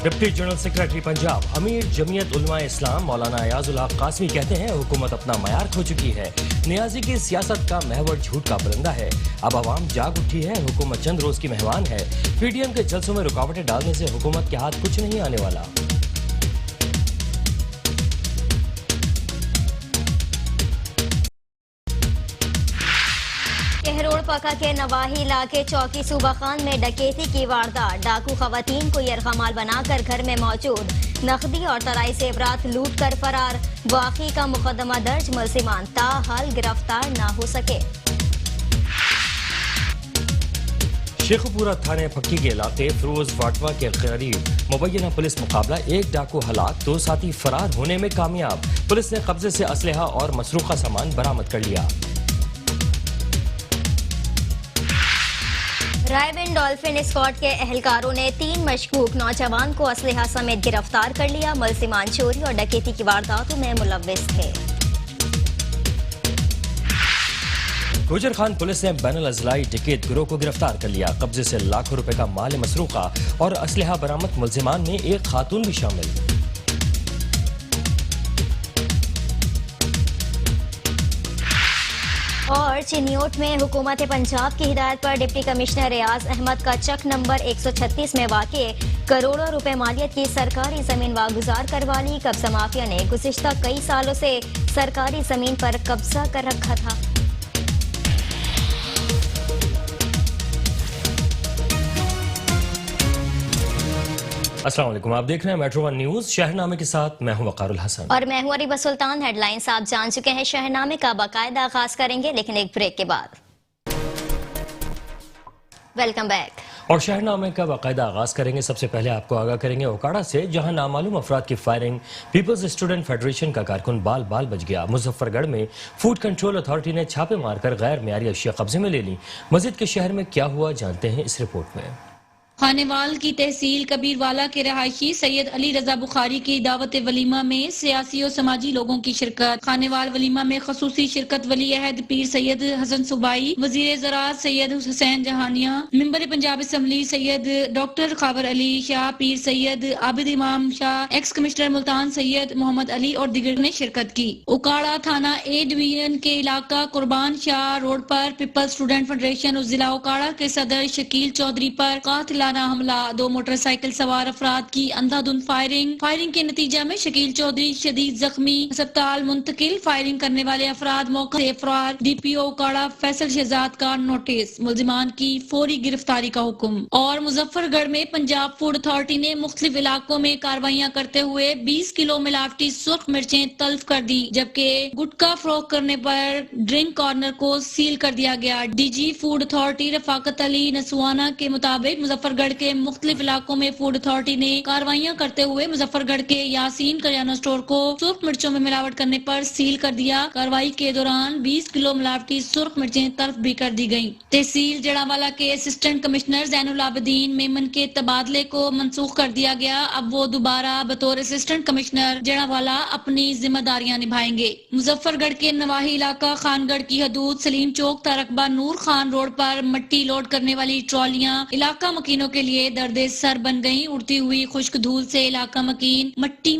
Deputy general secretary Punjab امیر جمعیت علماء اسلام مولانا ایاز الحق قاسمی کہتے ہیں حکومت اپنا معیار کھو چکی ہے. نیازی کی سیاست کا محور جھوٹ کا پرندہ ہے. اب عوام جاگ اٹھی ہے. حکومت چند روز کی مہمان ہے. پی ڈی ایم کے جلسوں میں رکاوٹیں ڈالنے سے حکومت کے ہاتھ کچھ نہیں آنے والا. کہروڑ پکا کے نواحی علاقے چوکی صوبہ خان میں ڈکیتی کی واردات. ڈاکو خواتین کو یرغمال بنا کر گھر میں موجود نقدی اور طلائی زیورات لوٹ کر فرار. واقعی کا مقدمہ درج. ملزمان تاحال گرفتار نہ ہو سکے. شیخوپورہ تھانے پھکی کے علاقے فروز واٹوا کے قریب مبینہ پولیس مقابلہ. ایک ڈاکو ہلاک، 2 ساتھی فرار ہونے میں کامیاب. پولیس نے قبضے سے اسلحہ اور مسروقہ سامان برآمد کر لیا. رائے بین ڈولفن اسکواڈ کے اہلکاروں نے 3 مشکوک نوجوان کو اسلحہ سمیت گرفتار کر لیا. ملزمان چوری اور ڈکیتی کی وارداتوں میں ملوث تھے. گوجر خان پولیس نے بین الاضلاعی ڈکیت گروہ کو گرفتار کر لیا. قبضے سے لاکھوں روپے کا مال مسروقہ اور اسلحہ برآمد. ملزمان میں ایک خاتون بھی شامل. اور چنیوٹ میں حکومت پنجاب کی ہدایت پر ڈپٹی کمشنر ریاض احمد کا چک نمبر 136 میں واقع کروڑوں روپے مالیت کی سرکاری زمین واگزار کروا لی. قبضہ مافیا نے گزشتہ کئی سالوں سے سرکاری زمین پر قبضہ کر رکھا تھا. السلام علیکم، آپ دیکھ رہے ہیں میٹرو ون نیوز. شہرنامے کے ساتھ میں ہوں وقار الحسن اور میں ہوں عریبہ سلطان. ہیڈ لائنز آپ جان چکے ہیں. شہرنامے کا باقاعدہ آغاز کریں گے لیکن ایک بریک کے بعد. Welcome back. اور شہرنامے کا باقاعدہ آغاز کریں گے. سب سے پہلے آپ کو آگاہ کریں گے اوکاڑا سے، جہاں نامعلوم افراد کی فائرنگ. پیپلز اسٹوڈنٹ فیڈریشن کا کارکن بال بچ گیا. مظفر گڑھ میں فوڈ کنٹرول اتھارٹی نے چھاپے مار کر غیر معیاری اشیاء قبضے میں لے لی. مزید کے شہر میں کیا ہوا جانتے ہیں اس رپورٹ میں. خانیوال کی تحصیل کبیروالا کے رہائشی سید علی رضا بخاری کی دعوت ولیمہ میں سیاسی و سماجی لوگوں کی شرکت. خانیوال ولیمہ میں خصوصی شرکت ولی عہد پیر سید حسن صوبائی، وزیر زراعت سید حسین جہانیہ، ممبر پنجاب اسمبلی سید ڈاکٹر خاور علی شاہ، پیر سید عابد امام شاہ، ایکس کمشنر ملتان سید محمد علی اور دیگر نے شرکت کی. اوکاڑا تھانہ اے ڈویژن کے علاقہ قربان شاہ روڈ پر پیپلز اسٹوڈنٹ فیڈریشن اور ضلع اوکاڑا کے صدر شکیل چودھری پر قاتلانہ حملہ. 2 موٹر سائیکل سوار افراد کی اندھا دھند فائرنگ کے نتیجہ میں شکیل چودھری شدید زخمی، ہسپتال منتقل. فائرنگ کرنے والے افراد موقع سے فرار. ڈی پی او اوکاڑا فیصل شہزاد کا نوٹس، ملزمان کی فوری گرفتاری کا حکم. اور مظفر گڑھ میں پنجاب فوڈ اتھارٹی نے مختلف علاقوں میں کارروائیاں کرتے ہوئے 20 کلو ملاوٹی سرخ مرچیں تلف کر دی، جبکہ گٹکا فروخت کرنے پر ڈرنک کارنر کو سیل کر دیا گیا. ڈی جی فوڈ اتھارٹی رفاقت علی نسوانہ کے مطابق مظفر گڑھ کے مختلف علاقوں میں فوڈ اتھارٹی نے کارروائیاں کرتے ہوئے مظفر گڑھ کے یاسین کریانہ سٹور کو سرخ مرچوں میں ملاوٹ کرنے پر سیل کر دیا. کارروائی کے دوران 20 کلو ملاوٹی سرخ مرچیں تلف بھی کر دی گئیں. تحصیل جڑاوالا کے اسسٹنٹ کمشنر زین العابدین میمن کے تبادلے کو منسوخ کر دیا گیا. اب وہ دوبارہ بطور اسسٹنٹ کمشنر جڑاوالا اپنی ذمہ داریاں نبھائیں گے. مظفر گڑھ کے نواحی علاقہ خان گڑھ کی حدود سلیم چوک تا رقبہ نور خان روڈ پر مٹی لوڈ کرنے والی ٹرالیاں علاقہ مکینوں کے لیے درد سر بن گئیں. اڑتی ہوئی خشک دھول سے علاقہ مکین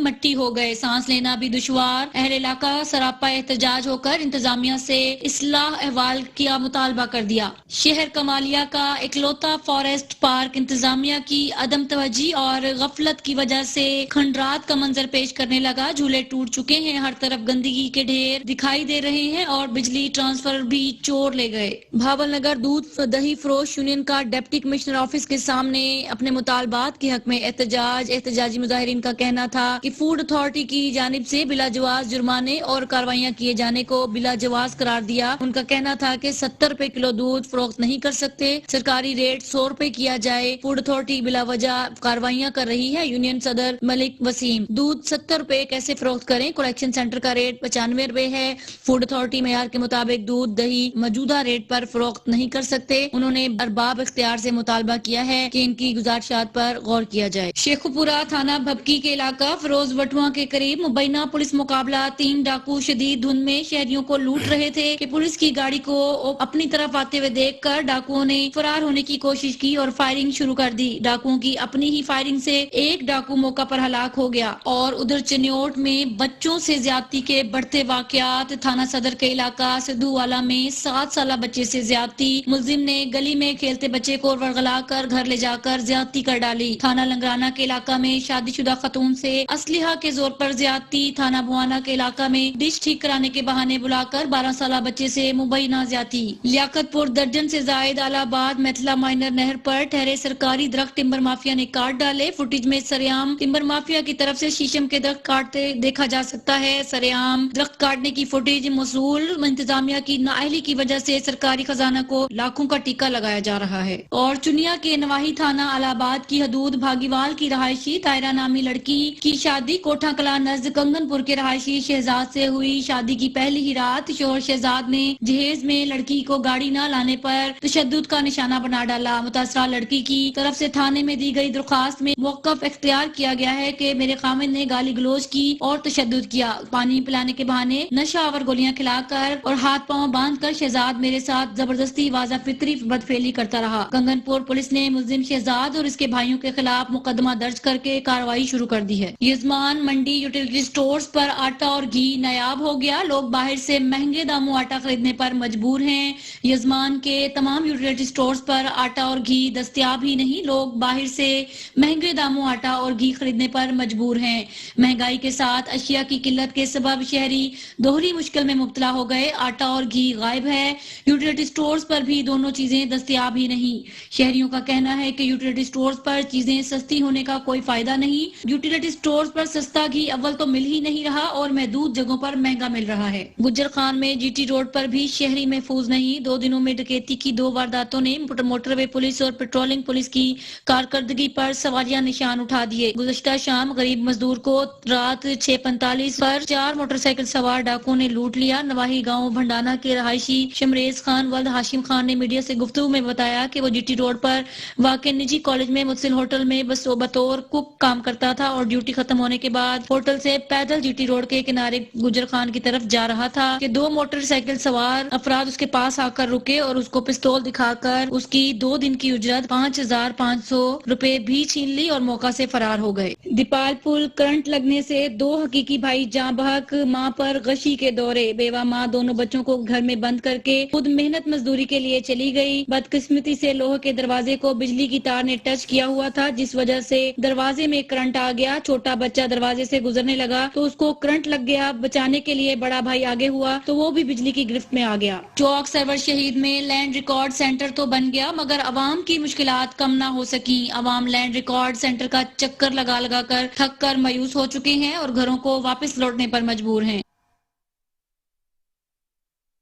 مٹی ہو گئے. سانس لینا بھی دشوار. اہل علاقہ سراپا احتجاج ہو کر انتظامیہ سے اصلاح احوال کا مطالبہ کر دیا. شہر کمالیہ کا اکلوتا فارسٹ پارک انتظامیہ کی عدم توجہی اور غفلت کی وجہ سے کھنڈرات کا منظر پیش کرنے لگا. جھولے ٹوٹ چکے ہیں، ہر طرف گندگی کے ڈھیر دکھائی دے رہے ہیں اور بجلی ٹرانسفر بھی چور لے گئے. بھاول نگر دودھ دہی فروش یونین کا ڈپٹی کمشنر آفس کے سامنے اپنے مطالبات کے حق میں احتجاجی مظاہرین کا کہنا تھا کہ فوڈ اتھارٹی کی جانب سے بلا جواز جرمانے اور کارروائیاں کیے جانے کو بلا جواز قرار دیا. ان کا کہنا تھا کہ 70 روپے کلو دودھ فروخت نہیں کر سکتے، سرکاری ریٹ 100 روپے کیا جائے. فوڈ اتھارٹی بلا وجہ کارروائیاں کر رہی ہے. یونین صدر ملک وسیم، دودھ 70 روپے کیسے فروخت کریں؟ کلیکشن سینٹر کا ریٹ 95 روپے ہے. فوڈ اتھارٹی معیار کے مطابق دودھ دہی موجودہ ریٹ پر فروخت نہیں کر سکتے. انہوں نے ارباب اختیار سے مطالبہ کیا ہے ہے کہ ان کی گزارشات پر غور کیا جائے۔ شیخوپورہ تھانہ بھبکی کے علاقہ فروز وٹواں کے قریب مبینہ پولیس مقابلہ 3 ڈاکو شدید دھند میں شہریوں کو لوٹ رہے تھے کہ پولیس کی گاڑی کو اپنی طرف آتے ہوئے دیکھ کر ڈاکوؤں نے فرار ہونے کی کوشش کی اور فائرنگ شروع کر دی۔ ڈاکوؤں کی اپنی ہی فائرنگ سے ایک ڈاکو موقع پر ہلاک ہو گیا۔ اور ادھر چنیوٹ میں بچوں سے زیادتی کے بڑھتے واقعات۔ تھانہ صدر کے علاقہ سدھو والا میں 7 سالہ بچے سے زیادتی، ملزم نے گلی میں کھیلتے بچے کو ورغلا کر گھر لے جا کر زیادتی کر ڈالی۔ تھانہ لنگرانہ کے علاقہ میں شادی شدہ خاتون سے اسلحہ کے زور پر زیادتی۔ تھانہ بوانا کے علاقہ میں ڈش ٹھیک کرانے کے بہانے بلا کر 12 سالہ بچے سے مبینہ زیادتی۔ لیاقت پور درجن سے زائد آل آباد میتھلا مائنر نہر پر ٹھہرے سرکاری درخت ٹمبر مافیا نے کاٹ ڈالے۔ فوٹیج میں سریعام ٹمبر مافیا کی طرف سے شیشم کے درخت کاٹتے دیکھا جا سکتا ہے۔ سریعام درخت کاٹنے کی فوٹیج موصول انتظامیہ کی نااہلی کی وجہ سے سرکاری خزانہ کو لاکھوں کا ٹیکہ لگایا جا رہا ہے۔ اور چنیا کے نواحی تھانہ آل آباد کی حدود بھاگیوال کی رہائشی طاہرہ نامی لڑکی کی شادی کوٹھا کلاں نزد کنگن پور کے رہائشی شہزاد سے ہوئی۔ شادی کی پہلی ہی رات شوہر شہزاد نے جہیز میں لڑکی کو گاڑی نہ لانے پر تشدد کا نشانہ بنا ڈالا۔ متاثرہ لڑکی کی طرف سے تھانے میں دی گئی درخواست میں موقف اختیار کیا گیا ہے کہ میرے خامند نے گالی گلوچ کی اور تشدد کیا، پانی پلانے کے بہانے نشہ آور گولیاں کھلا کر اور ہاتھ پاؤں باندھ کر شہزاد میرے ساتھ زبردستی واضح فطری بدفعلی کرتا رہا۔ کنگن پور پولیس نے ملزم شہزاد اور اس کے بھائیوں کے خلاف مقدمہ درج کر کے کارروائی شروع کر دی ہے۔ یزمان منڈی یوٹیلیٹی سٹورز پر آٹا اور گھی نایاب ہو گیا۔ لوگ باہر سے مہنگے داموں آٹا خریدنے پر مجبور ہیں۔ یزمان کے تمام یوٹیلیٹی سٹورز پر آٹا اور گھی دستیاب ہی نہیں، لوگ باہر سے مہنگے داموں آٹا اور گھی خریدنے پر مجبور ہیں۔ مہنگائی کے ساتھ اشیاء کی قلت کے سبب شہری دوہری مشکل میں مبتلا ہو گئے۔ آٹا اور گھی غائب ہے، یوٹیلیٹی سٹورز پر بھی دونوں چیزیں دستیاب ہی نہیں۔ شہریوں کا کہنا ہے کہ یوٹیلیٹی سٹورز پر چیزیں سستی ہونے کا کوئی فائدہ نہیں۔ یوٹیلیٹی سٹورز پر سستا گھی اول تو مل ہی نہیں رہا اور محدود جگہوں پر مہنگا مل رہا ہے۔ گجر خان میں جی ٹی روڈ پر بھی شہری محفوظ نہیں۔ 2 دنوں میں ڈکیتی کی 2 وارداتوں نے موٹر وے پولیس اور پیٹرولنگ پولیس کی کارکردگی پر سوالیہ نشان اٹھا دیے۔ گزشتہ شام غریب مزدور کو رات 6:45 پر 4 موٹر سائیکل سوار ڈاکوؤں نے لوٹ لیا۔ نواحی گاؤں بھنڈانا کے رہائشی شمریز خان ولد ہاشم خان نے میڈیا سے گفتگو میں بتایا کہ وہ جی ٹی روڈ پر واقع نجی کالج میں متصل ہوٹل میں بطور کک کام کرتا تھا اور ڈیوٹی ختم ہونے کے بعد ہوٹل سے پیدل جی ٹی روڈ کے کنارے گجر خان کی طرف جا رہا تھا کہ 2 موٹر سائیکل سوار افراد اس کے پاس آ کر رکے اور اس کو پستول دکھا کر اس کی 2 دن کی اجرت 5500 روپے بھی چھین لی اور موقع سے فرار ہو گئے۔ دیپال پل کرنٹ لگنے سے 2 حقیقی بھائی جاں بحق، ماں پر غشی کے دورے۔ بیوہ ماں دونوں بچوں کو گھر میں بند کر کے خود محنت مزدوری کے لیے چلی گئی۔ بدقسمتی سے لوہے کے دروازے کو بجلی کی تار نے ٹچ کیا ہوا تھا، جس وجہ سے دروازے میں کرنٹ آ گیا۔ چھوٹا بچہ دروازے سے گزرنے لگا تو اس کو کرنٹ لگ گیا۔ بچانے کے لیے بڑا بھائی آگے ہوا تو وہ بھی بجلی کی گرفت میں آ گیا۔ چوک سرور شہید میں لینڈ ریکارڈ سینٹر تو بن گیا مگر عوام کی مشکلات کم نہ ہو سکیں۔ عوام لینڈ ریکارڈ سینٹر کا چکر لگا لگا کر تھک کر مایوس ہو چکے ہیں اور گھروں کو واپس لوٹنے پر مجبور ہیں۔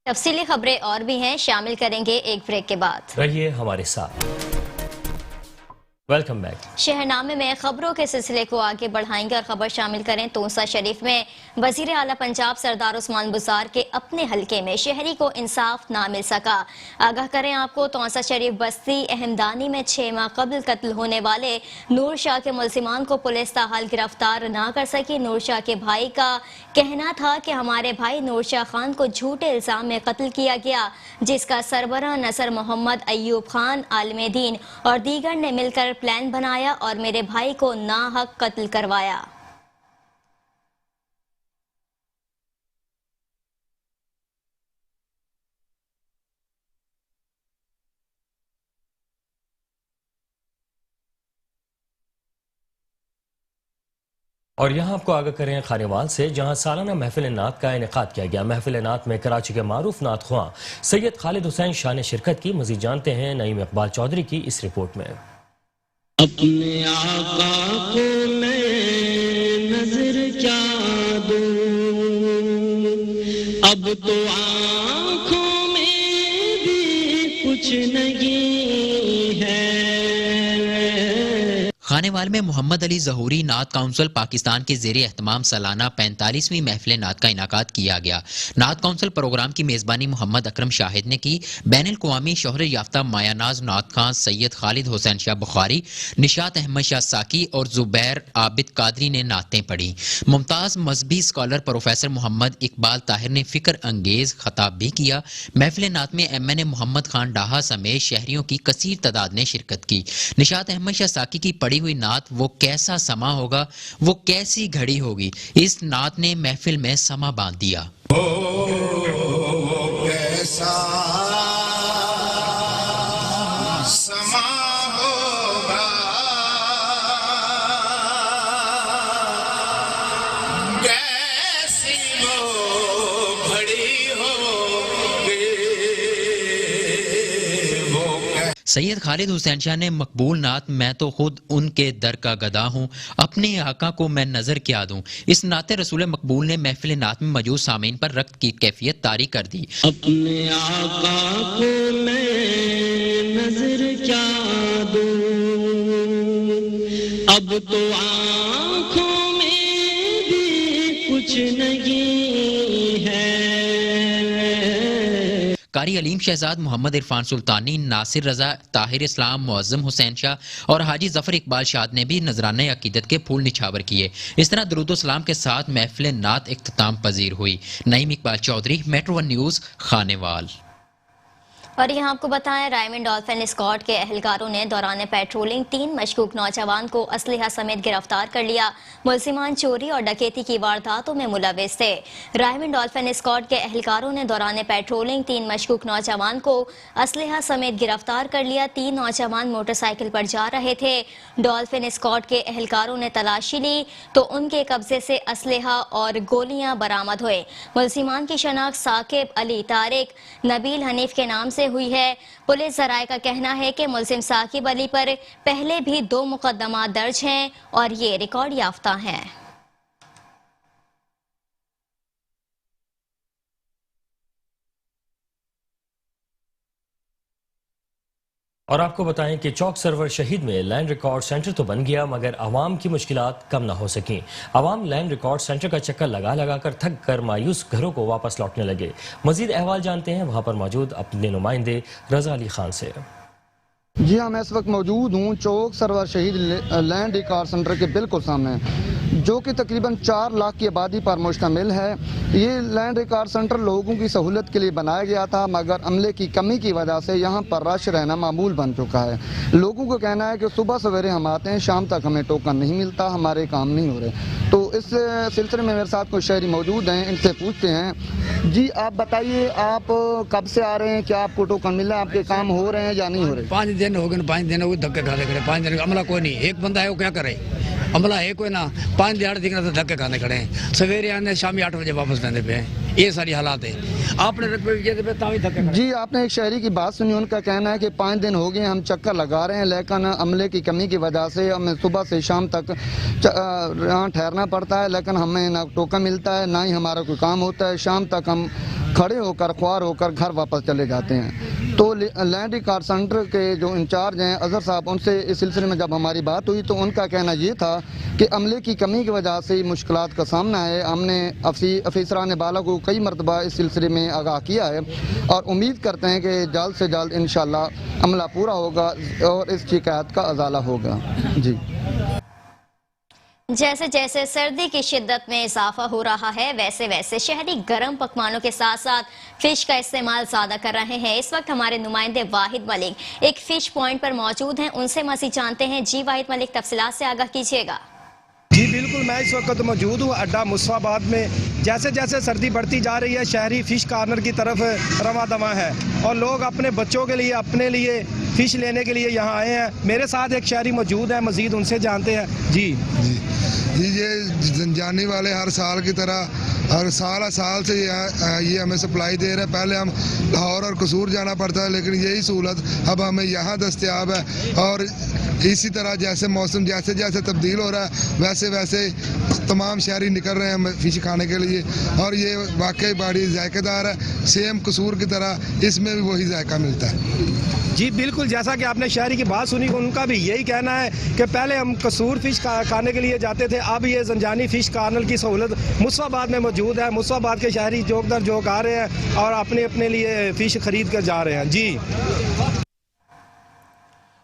تفصیلی خبریں اور بھی ہیں، شامل کریں گے ایک بریک کے بعد۔ رہیے ہمارے ساتھ۔ Welcome back. شہرنامے میں خبروں کے سلسلے کو آگے بڑھائیں گے اور خبر شامل کریں تونسا شریف میں وزیر اعلیٰ پنجاب سردار عثمان بزدار کے اپنے حلقے میں شہری کو انصاف نہ مل سکا۔ آگاہ کریں آپ کو، تونسا شریف بستی احمدانی میں 6 ماہ قبل قتل ہونے والے نور شاہ کے ملزمان کو پولیس تاحال گرفتار نہ کر سکی۔ نور شاہ کے بھائی کا کہنا تھا کہ ہمارے بھائی نور شاہ خان کو جھوٹے الزام میں قتل کیا گیا، جس کا سربراہ نصر محمد ایوب خان عالم دین اور دیگر نے مل کر پلان بنایا اور میرے بھائی کو ناحق قتل کروایا۔ اور یہاں آپ کو آگاہ کریں خانیوال سے، جہاں سالانہ محفل نعت کا انعقاد کیا گیا۔ محفل نعت میں کراچی کے معروف نعت خواں سید خالد حسین شاہ نے شرکت کی۔ مزید جانتے ہیں نعیم اقبال چودھری کی اس رپورٹ میں۔ اپنے آقا کو میں نظر کیا دوں، اب تو آنکھوں میں بھی کچھ نہیں ہے۔ خانیوال میں محمد علی ظہوری نعت کونسل پاکستان کے زیر اہتمام سالانہ 45ویں محفل نعت کا انعقاد کیا گیا۔ نعت کونسل پروگرام کی میزبانی محمد اکرم شاہد نے کی۔ بین الاقوامی شہرت یافتہ مایہ ناز نعت خان سید خالد حسین شاہ بخاری، نشاط احمد شاہ ساکی اور زبیر عابد قادری نے نعتیں پڑھی۔ ممتاز مذہبی اسکالر پروفیسر محمد اقبال طاہر نے فکر انگیز خطاب بھی کیا۔ محفل نعت میں MNA محمد خان ڈاہا سمیت شہریوں کی کثیر تعداد نے شرکت کی۔ نشاط احمد شاہ ساکی کی پڑھی ہوئی نعت وہ کیسا سما ہوگا، وہ کیسی گھڑی ہوگی، اس نعت نے محفل میں سما باندھ دیا۔ کیسا سما ہوگا، کیسی وہ گھڑی ہوگی، سید خالد حسین شاہ نے مقبول نعت میں تو خود ان کے در کا گدا ہوں، اپنے آقا کو میں نظر کیا دوں، اس نعت رسول مقبول نے محفل نعت میں موجود سامعین پر رقص کی کیفیت طاری کر دی۔ اپنے آقا کو میں نظر کیا دوں، اب تو آنکھوں میں بھی کچھ نہیں ہے۔ قاری علیم شہزاد، محمد عرفان سلطانی، ناصر رضا، طاہر اسلام، معظم حسین شاہ اور حاجی ظفر اقبال شاد نے بھی نذرانہ عقیدت کے پھول نچھاور کیے۔ اس طرح درود و سلام کے ساتھ محفل نعت اختتام پذیر ہوئی۔ Naeem Iqbal Chaudhry, metro one news, Khanewal. اور یہاں آپ کو بتائیں، رائمنڈ ڈولفن اسکواڈ کے اہلکاروں نے دوران پیٹرولنگ 3 مشکوک نوجوان کو اسلحہ سمیت گرفتار کر لیا۔ ملزمان چوری اور ڈکیتی کی وارداتوں میں ملوث تھے۔ رائمنڈ ڈولفن اسکواڈ کے اہلکاروں نے دوران پیٹرولنگ 3 مشکوک نوجوان کو اسلحہ سمیت گرفتار کر لیا۔ 3 نوجوان موٹر سائیکل پر جا رہے تھے۔ ڈولفن اسکواڈ کے اہلکاروں نے تلاشی لی تو ان کے قبضے سے اسلحہ اور گولیاں برآمد ہوئے۔ ملزمان کی شناخت ثاقب علی طارق نبیل حنیف کے نام سے ہوئی ہے۔ پولیس ذرائع کا کہنا ہے کہ ملزم ثاقب علی پر پہلے بھی 2 مقدمات درج ہیں اور یہ ریکارڈ یافتہ ہیں۔ اور آپ کو بتائیں کہ چوک سرور شہید میں لینڈ ریکارڈ سینٹر تو بن گیا مگر عوام کی مشکلات کم نہ ہو سکیں۔ عوام لینڈ ریکارڈ سینٹر کا چکر لگا لگا کر تھک کر مایوس گھروں کو واپس لوٹنے لگے۔ مزید احوال جانتے ہیں وہاں پر موجود اپنے نمائندے رضا علی خان سے۔ جی ہاں، میں اس وقت موجود ہوں چوک سرور شہید لینڈ ریکارڈ سینٹر کے بالکل سامنے، جو کہ تقریباً 4 لاکھ کی آبادی پر مشتمل ہے۔ یہ لینڈ ریکارڈ سینٹر لوگوں کی سہولت کے لیے بنایا گیا تھا مگر عملے کی کمی کی وجہ سے یہاں پر رش رہنا معمول بن چکا ہے۔ لوگوں کو کہنا ہے کہ صبح سویرے ہم آتے ہیں، شام تک ہمیں ٹوکن نہیں ملتا، ہمارے کام نہیں ہو رہے۔ تو اس سلسلے میں میرے ساتھ کچھ شہری موجود ہیں، ان سے پوچھتے ہیں۔ جی آپ بتائیے، آپ کب سے آ رہے ہیں؟ کیا آپ کو ٹوکن مل رہا ہے؟ آپ کے کام ہو رہے ہیں یا نہیں ہو رہے؟ 5 دن ہو گئے، 5 دن ہو گئے دھکے کھانے کھڑے، 5 دن کا عملہ کوئی نہیں، ایک بندہ ہے وہ کیا کرے، عملہ ہے کوئی نہ، 5 دہاڑ دکھ رہا تھا دھکے کھانے کھڑے ہیں، سویرے آنے شامی 8 بجے واپس پہنے پہ ہیں، یہ ساری حالات ہیں۔ آپ نے جی آپ نے ایک شہری کی بات سنی، ان کا کہنا ہے کہ 5 دن ہو گئے ہم چکر لگا رہے ہیں لیکن عملے کی کمی کی وجہ سے ہمیں صبح سے شام تک یہاں ٹھہرنا پڑتا ہے، لیکن ہمیں نہ ٹوکن ملتا ہے نہ ہی ہمارا کوئی کام ہوتا ہے، شام تک ہم کھڑے ہو کر خوار ہو کر گھر واپس چلے جاتے ہیں۔ تو لینڈ ریکارڈ سینٹر کے جو انچارج ہیں اظہر صاحب، ان سے اس سلسلے میں جب ہماری بات ہوئی تو ان کا کہنا یہ تھا کہ عملے کی کمی کی وجہ سے مشکلات کا سامنا ہے۔ ہم نے افسران بالا کو کئی مرتبہ اس سلسلے میں آگاہ کیا ہے اور امید کرتے ہیں کہ جلد سے جلد انشاءاللہ عملہ پورا ہوگا اور اس شکایت کا ازالہ ہوگا۔ جی جیسے جیسے سردی کی شدت میں اضافہ ہو رہا ہے ویسے ویسے شہری گرم پکوانوں کے ساتھ ساتھ فش کا استعمال زیادہ کر رہے ہیں۔ اس وقت ہمارے نمائندے واحد ملک ایک فش پوائنٹ پر موجود ہیں، ان سے مزید جانتے ہیں۔ جی واحد ملک، تفصیلات سے آگاہ کیجیے گا۔ جی بالکل، میں اس وقت موجود ہوں اڈا مصطفیٰ آباد میں۔ جیسے جیسے سردی بڑھتی جا رہی ہے شہری فش کارنر کی طرف رواں دواں ہے اور لوگ اپنے بچوں کے لیے اپنے لیے فش لینے کے لیے یہاں آئے ہیں۔ میرے ساتھ ایک شہری موجود ہے، مزید ان سے جانتے ہیں۔ جی یہ زنجانی والے ہر سال کی طرح ہر سال سے یہ ہمیں سپلائی دے رہے ہیں. پہلے ہم لاہور اور قصور جانا پڑتا ہے لیکن یہی سہولت اب ہمیں یہاں دستیاب ہے. اور اسی طرح جیسے موسم جیسے جیسے تبدیل ہو رہا ہے ویسے ویسے تمام شہری نکل رہے ہیں فش کھانے کے لیے, اور یہ واقعی بڑی ذائقہ دار ہے. سیم قصور کی طرح اس میں بھی وہی ذائقہ ملتا ہے. جی بالکل, جیسا کہ آپ نے شہری کی بات سنی, ان کا بھی یہی کہنا ہے کہ پہلے ہم قصور فش کھانے کے لیے جاتے تھے, اب یہ زنجانی فش کارنر کی سہولت مصطفیٰ آباد میں موجود ہے. مصطفیٰ آباد کے شہری جوک در جوک آ رہے ہیں اور اپنے لیے فش خرید کر جا رہے ہیں. جی.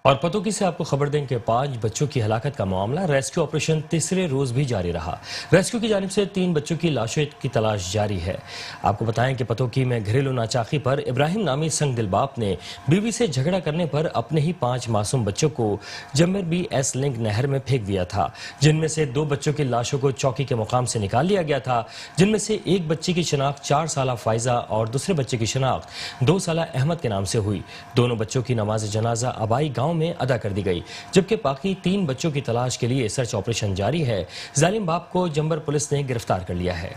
اور پتوکی سے آپ کو خبر دیں کہ 5 بچوں کی ہلاکت کا معاملہ ریسکیو آپریشن تیسرے روز بھی جاری رہا. ریسکیو کی جانب سے 3 بچوں کی لاشیں کی تلاش جاری ہے. آپ کو بتائیں کہ پتوکی میں گھریلو ناچاقی پر ابراہیم نامی سنگ دل باپ نے بیوی سے جھگڑا کرنے پر اپنے ہی 5 معصوم بچوں کو جمر بی ایس لنک نہر میں پھینک دیا تھا, جن میں سے 2 بچوں کی لاشوں کو چوکی کے مقام سے نکال لیا گیا تھا, جن میں سے ایک بچے کی شناخت 4 سالہ فائزہ اور دوسرے بچے کی شناخت 2 سالہ احمد کے نام سے ہوئی. دونوں بچوں کی نماز جنازہ آبائی گاؤں میں ادا کر دی گئی, جبکہ باقی 3 بچوں کی تلاش کے لیے سرچ آپریشن جاری ہے. ظالم باپ کو جمبر پولیس نے گرفتار کر لیا ہے.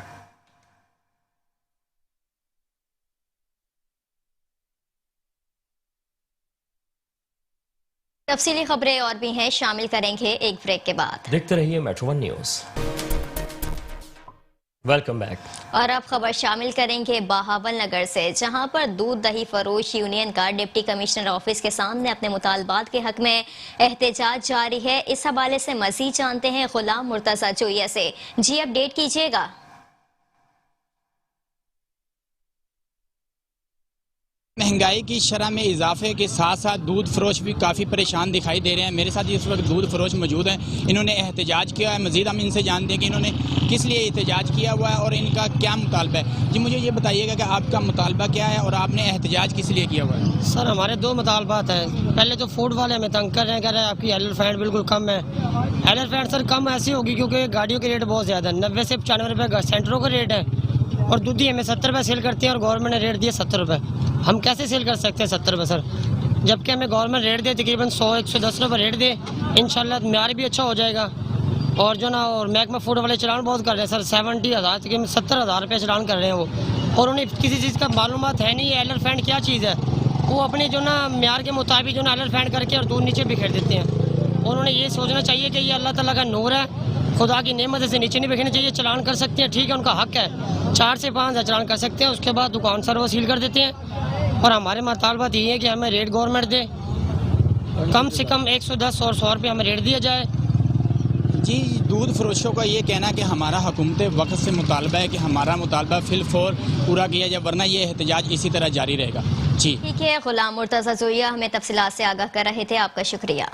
تفصیلی خبریں اور بھی ہیں, شامل کریں گے ایک بریک کے بعد. دیکھتے رہیے میٹرو 1 نیوز. Welcome back. اور اب خبر شامل کریں گے بہاول نگر سے, جہاں پر دودھ دہی فروش یونین کا ڈپٹی کمشنر آفس کے سامنے اپنے مطالبات کے حق میں احتجاج جاری ہے. اس حوالے سے مزید جانتے ہیں غلام مرتضی چوئیہ سے. جی اپ ڈیٹ کیجیے گا. مہنگائی کی شرح میں اضافے کے ساتھ ساتھ دودھ فروش بھی کافی پریشان دکھائی دے رہے ہیں. میرے ساتھ اس وقت دودھ فروش موجود ہیں, انہوں نے احتجاج کیا ہے. مزید ہم ان سے جانتے ہیں کہ انہوں نے کس لیے احتجاج کیا ہوا ہے اور ان کا کیا مطالبہ ہے. جی مجھے یہ بتائیے گا کہ آپ کا مطالبہ کیا ہے اور آپ نے احتجاج کس لیے کیا ہوا ہے؟ سر ہمارے 2 مطالبات ہیں. پہلے تو فوڈ والے ہمیں تنگ کر رہے ہیں, کہہ رہے ہیں آپ کی ایل فینڈ بالکل کم ہے. ایل فینڈ سر کم ایسی ہوگی کیونکہ گاڑیوں کے ریٹ بہت زیادہ ہیں, 90 سے 95 روپے سینٹروں کا ریٹ ہے, اور دودھی ہمیں 70 روپے سیل کرتے ہیں اور گورنمنٹ نے ریٹ دیا 70 روپے. ہم کیسے سیل کر سکتے ہیں 70 روپے سر, جبکہ ہمیں گورنمنٹ ریٹ دے تقریباً 100-110 روپے ریٹ دے. انشاءاللہ معیار بھی اچھا ہو جائے گا. اور جو نا اور محکمہ فوڈ والے چلان بہت کر رہے ہیں سر, 70,000 تقریباً 70,000 روپے چلان کر رہے ہیں وہ, اور انہیں کسی چیز کا معلومات ہے نہیں. ایلر فینڈ کیا چیز ہے, وہ اپنے جو نا معیار کے مطابق جو نا ایلر فینڈ کر کے اور دودھ نیچے بکھیر دیتے ہیں. اور انہیں یہ سوچنا چاہیے کہ یہ اللہ تعالیٰ کا نور ہے, خدا کی نعمت سے نیچے نہیں بکھیرنا چاہیے. چلان کر سکتے ہیں, ٹھیک ہے, ان کا حق ہے, 4 سے 5 چلان کر سکتے ہیں. اس کے بعد دکان سر وہ سیل کر دیتے ہیں. اور ہمارے مطالبات یہ ہے کہ ہمیں ریٹ گورنمنٹ دے, کم سے کم 110 اور 100 روپے ہمیں ریٹ دیا جائے. جی دودھ فروشوں کا یہ کہنا کہ ہمارا حکومت وقت سے مطالبہ ہے کہ ہمارا مطالبہ فی الفور پورا کیا جائے, ورنہ یہ احتجاج اسی طرح جاری رہے گا. جی ٹھیک ہے, غلام مرتضی چوئیہ ہمیں تفصیلات سے آگاہ کر رہے تھے, آپ کا شکریہ.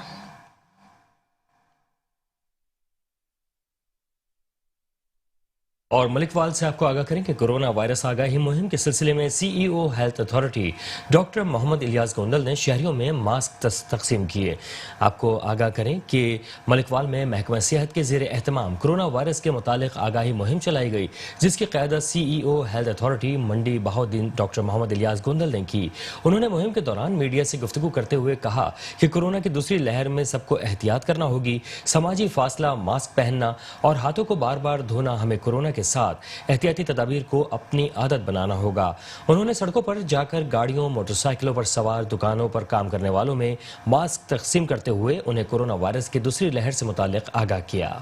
اور ملک وال سے آپ کو آگاہ کریں کہ کورونا وائرس آگاہی مہم کے سلسلے میں سی ای او ہیلتھ اتھارٹی ڈاکٹر محمد الیاس گوندل نے شہریوں میں ماسک تقسیم کیے. آپ کو آگاہ کریں کہ ملک وال میں محکمہ صحت کے زیر اہتمام کورونا وائرس کے متعلق آگاہی مہم چلائی گئی, جس کی قیادت سی ای او ہیلتھ اتھارٹی منڈی بہاؤالدین ڈاکٹر محمد الیاس گوندل نے کی. انہوں نے مہم کے دوران میڈیا سے گفتگو کرتے ہوئے کہا کہ کورونا کی دوسری لہر میں سب کو احتیاط کرنا ہوگی, سماجی فاصلہ, ماسک پہننا اور ہاتھوں کو بار بار دھونا, ہمیں کورونا کے ساتھ احتیاطی تدابیر کو اپنی عادت بنانا ہوگا. انہوں نے سڑکوں پر جا کر گاڑیوں, موٹر سائیکلوں پر سوار, دکانوں پر کام کرنے والوں میں ماسک تقسیم کرتے ہوئے انہیں کورونا وائرس کی دوسری لہر سے متعلق آگاہ کیا.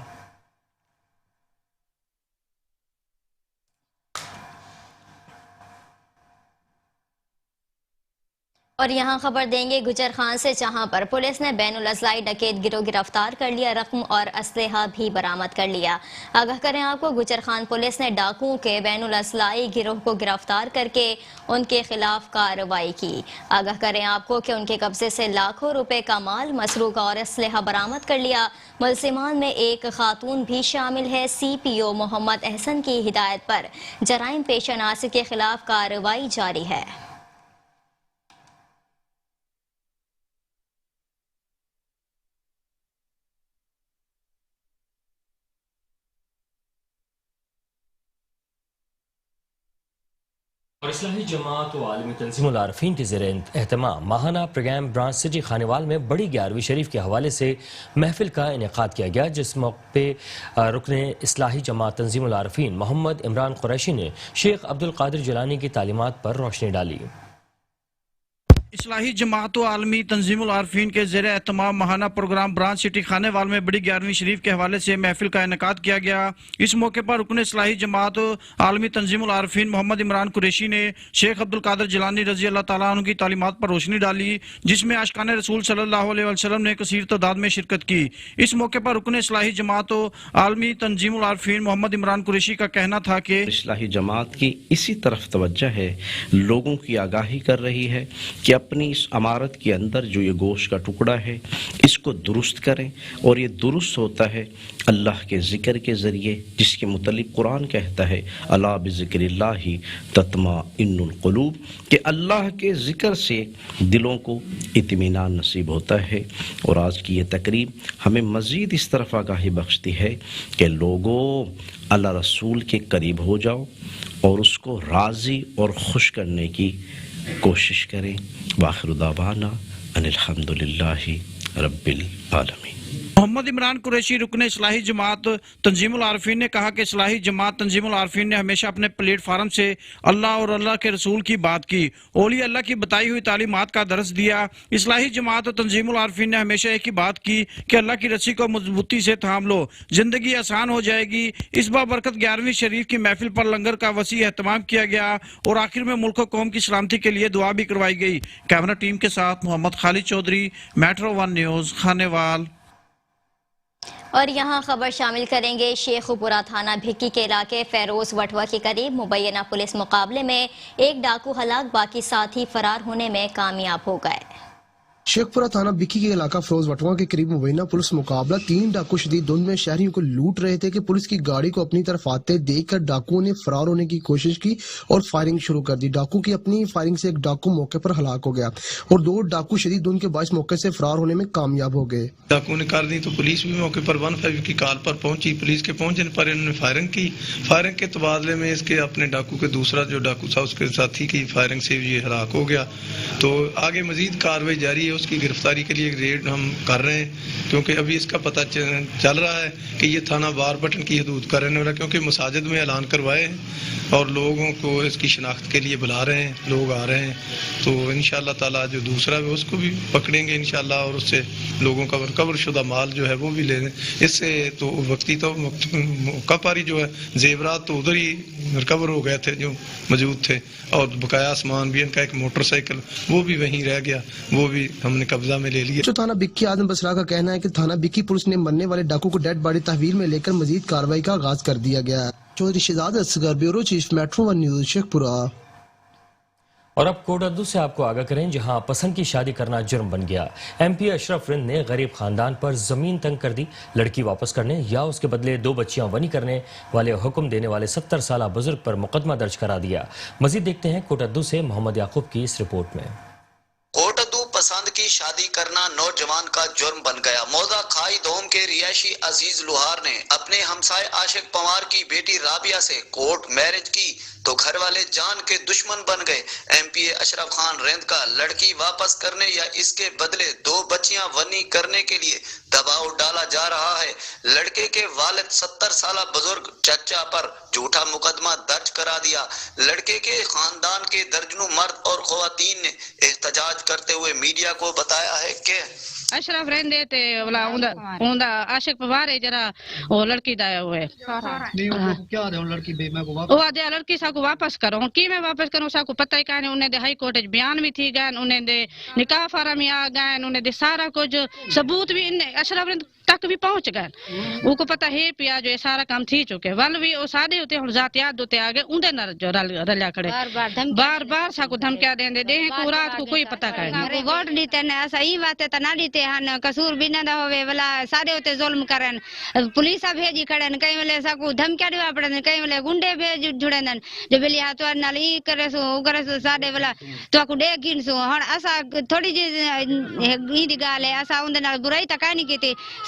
اور یہاں خبر دیں گے گجر خان سے, جہاں پر پولیس نے بین الاضلاعی ڈکیت گروہ گرفتار کر لیا, رقم اور اسلحہ بھی برآمد کر لیا. آگاہ کریں آپ کو, گجر خان پولیس نے ڈاکوؤں کے بین الاضلاعی گروہ کو گرفتار کر کے ان کے خلاف کارروائی کی. آگاہ کریں آپ کو کہ ان کے قبضے سے لاکھوں روپے کا مال, مسروقہ اور اسلحہ برآمد کر لیا. ملزمان میں ایک خاتون بھی شامل ہے. سی پی او محمد احسن کی ہدایت پر جرائم پیش عناصر کے خلاف کارروائی جاری ہے. اور اصلاحی جماعت و عالمی تنظیم العارفین کے زیر اہتمام ماہانہ پروگرام برانچ سٹی خانیوال میں بڑی 11ویں شریف کے حوالے سے محفل کا انعقاد کیا گیا، جس موقع پہ رکن اصلاحی جماعت تنظیم العارفین محمد عمران قریشی نے شیخ عبدالقادر جیلانی کی تعلیمات پر روشنی ڈالی۔ اصلاحی جماعت و عالمی تنظیم العارفین کے زیر اہتمام ماہانہ پروگرام برانچ سٹی خانیوال میں بڑی 11ویں شریف کے حوالے سے محفل کا انعقاد کیا گیا۔ اس موقع پر رکن اصلاحی جماعت و عالمی تنظیم العارفین محمد عمران قریشی نے شیخ عبدالقادر جیلانی رضی اللہ تعالیٰ عنہ کی تعلیمات پر روشنی ڈالی، جس میں عاشقان رسول صلی اللہ علیہ وسلم نے کثیر تعداد میں شرکت کی۔ اس موقع پر رکن اصلاحی جماعت و عالمی تنظیم العارفین محمد عمران قریشی کا کہنا تھا کہ اصلاحی جماعت کی اسی طرف توجہ ہے، لوگوں کی آگاہی کر رہی ہے کہ اپنی اس عمارت کے اندر جو یہ گوشت کا ٹکڑا ہے اس کو درست کریں، اور یہ درست ہوتا ہے اللہ کے ذکر کے ذریعے، جس کے متعلق قرآن کہتا ہے الا بذکر اللہ تطمئن القلوب، کہ اللہ کے ذکر سے دلوں کو اطمینان نصیب ہوتا ہے۔ اور آج کی یہ تقریب ہمیں مزید اس طرف آگاہی بخشتی ہے کہ لوگوں اللہ رسول کے قریب ہو جاؤ اور اس کو راضی اور خوش کرنے کی کوشش کریں۔ وآخر دعوانا ان الحمدللہ رب العالمین۔ محمد عمران قریشی رکن اصلاحی جماعت تنظیم العارفین نے کہا کہ اصلاحی جماعت تنظیم العارفین نے ہمیشہ اپنے پلیٹ فارم سے اللہ اور اللہ کے رسول کی بات کی، اولیاء اللہ کی بتائی ہوئی تعلیمات کا درس دیا۔ اصلاحی جماعت تنظیم العارفین نے ہمیشہ ایک ہی بات کی کہ اللہ کی رسی کو مضبوطی سے تھام لو، زندگی آسان ہو جائے گی۔ اس بابرکت 11ویں شریف کی محفل پر لنگر کا وسیع اہتمام کیا گیا اور آخر میں ملک و قوم کی سلامتی کے لیے دعا بھی کروائی گئی۔ کیمرہ ٹیم کے ساتھ محمد خالد چودھری، میٹرو 1 نیوز، خانیوال۔ اور یہاں خبر شامل کریں گے، شیخ پورہ تھانہ بھکی کے علاقے فیروز وٹوا کے قریب مبینہ پولیس مقابلے میں ایک ڈاکو ہلاک، باقی ساتھی فرار ہونے میں کامیاب ہو گئے۔ شیخ پورہ تھانہ بکی کے علاقہ فیروز وٹوا کے قریب مبینہ پولیس مقابلہ، 3 ڈاکو شدید دھند میں شہریوں کو لوٹ رہے تھے کہ پولیس کی گاڑی کو اپنی طرف آتے دیکھ کر ڈاکوؤں نے فرار ہونے کی کوشش کی اور فائرنگ شروع کر دی۔ ڈاکو کی اپنی فائرنگ سے ایک ڈاکو موقع پر ہلاک ہو گیا اور 2 ڈاکو شدید دھند کے باعث موقع سے فرار ہونے میں کامیاب ہو گئے۔ ڈاکو نے کر دی تو پولیس بھی موقع پر 15 کی کال پر پہنچی۔ پولیس کے پہنچنے پر انہوں نے فائرنگ کی۔ فائرنگ کے تبادلے میں اس کے اپنے ڈاکو کے دوسرا جو ڈاکو تھا اس کے ساتھی کی فائرنگ سے یہ ہلاک ہو گیا۔ تو آگے مزید کارروائی جاری ہے، اس کی گرفتاری کے لیے ریڈ ہم کر رہے ہیں، کیونکہ ابھی اس کا پتہ چل رہا ہے کہ یہ تھانہ بار بٹن کی حدود کا رہنے والا، کیونکہ مساجد میں اعلان کروائے ہیں اور لوگوں کو اس کی شناخت کے لیے بلا رہے ہیں، لوگ آ رہے ہیں۔ تو انشاءاللہ تعالیٰ جو دوسرا ہے اس کو بھی پکڑیں گے انشاءاللہ، اور اس سے لوگوں کا ریکور شدہ مال جو ہے وہ بھی لے لیں۔ اس سے تو وقتی تو موقع پر ہی جو ہے زیورات تو ادھر ہی ریکور ہو گئے تھے جو موجود تھے، اور بقایا سامان بھی، ان کا ایک موٹر سائیکل وہ بھی وہیں رہ گیا، وہ بھی ہم نے قبضہ میں لے لیا۔ جو تھانہ بکی آدم بسرا کا کہنا ہے کہ تھانہ بکی پولیس نے مرنے والے ڈاکو کو ڈیڈ باڈی تحویل میں لے کر مزید کارروائی کا آغاز کر دیا گیا ہے۔ Chaudhry Shahzad Asghar, bureau chief, metro 1 news, Sheikhupura. اور اب کوٹ ادو سے آپ کو آگاہ کریں، جہاں پسند کی شادی کرنا جرم بن گیا۔ ایم پی اشرف رند نے غریب خاندان پر زمین تنگ کر دی، لڑکی واپس کرنے یا اس کے بدلے 2 بچیاں ونی کرنے والے حکم دینے والے 70 سالہ بزرگ پر مقدمہ درج کرا دیا۔ مزید دیکھتے ہیں کوٹ ادو سے محمد یعقوب کی اس رپورٹ میں۔ کوٹ ادو پسند کی شادی کرنا نوجوان کا جرم بن گیا۔ موزہ کھائی دوم کے رہائشی عزیز لوہار نے اپنے ہمسائے عاشق پوار کی بیٹی رابعہ سے کورٹ میرج کی تو گھر والے جان کے دشمن بن گئے۔ ایم پی اے اشرف خان رند کا لڑکی واپس کرنے یا اس کے بدلے 2 بچیاں ونی کرنے کے لیے دباؤ ڈالا جا رہا ہے۔ لڑکے کے والد 70 سالہ بزرگ چچا پر جھوٹا مقدمہ درج کرا دیا۔ لڑکے کے خاندان کے درجنوں مرد اور خواتین نے احتجاج کرتے ہوئے میڈیا کو بتایا ہے کہ اشرف رہندے تے ولا اوندا عاشق پوارے جرا او لڑکی دا ہوئے کیا دے لڑکی بے میں کو واپس او دے لڑکی سا کو واپس کرو کی میں واپس کروں سا کو پتہ ہی کہنے انہیں دے ہائی کورٹ بیان بھی تھی گئے، انہیں دے نکاح فارم آ گئے، انہیں دے سارا کچھ ثبوت بھی اشرف رند تک بھی پہنچ گئے۔ وہ کو پتہ ہے پیا جو سارا کام تھی چکے، ول بھی او سادے ہوتے ہن ذاتیات ہوتے آ گئے، اون دے نہ جو رلیا کھڑے بار بار سا کو دھمکیاں دیندے دے کو رات کو کوئی پتہ کہیں ووٹ دیتے نے ایسا ہی بات تے نہ دیتے ہن قصور بھی نہ ہوے ولا سارے ہوتے ظلم کرن، پولیس بھیجی کھڑن، کئی ویلے سا کو دھمکیاں دیوا پڑن، کئی ویلے گنڈے بھیج جڑن جو بلی ہاتھ نال ای کرے سو او کرے سو ساڈے ولا تو کو دے گن سو ہن اسا تھوڑی جی ای دی گال ہے، اسا اون دے نال برائی تا کہیں نہیں کیتی،